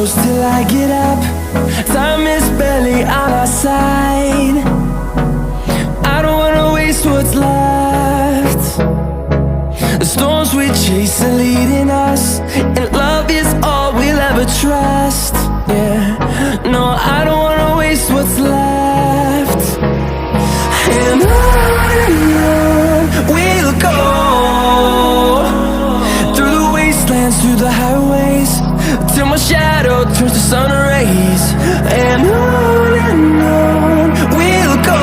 close till I get up. Time is barely on our side. I don't wanna waste what's left. The storms we chase are leading us, and love is all we'll ever trust. Yeah, no, I don't wanna waste what's left. And on we'll go, through the wastelands, through the highways, till my shadow turns to sun rays. And on we'll go,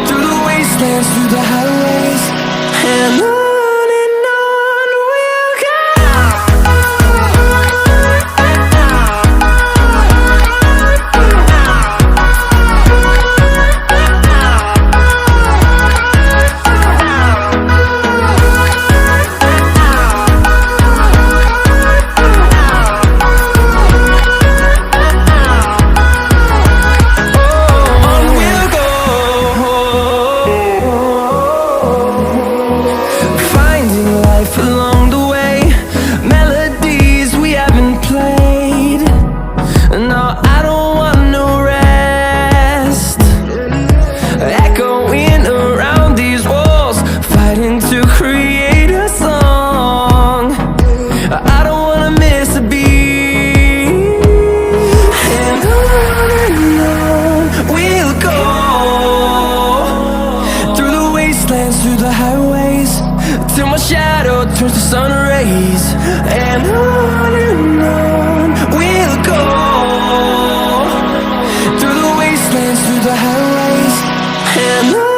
through the wastelands, through the highways, and on we'll go. Along the way, melodies we haven't played. No, I don't want no rest. Echoing around these walls, fighting to create a song. I don't wanna miss a beat. And on we'll go, through the wastelands, through the highways, till my shadow turns to sun rays. And on we'll go, through the wastelands, through the highways, and on.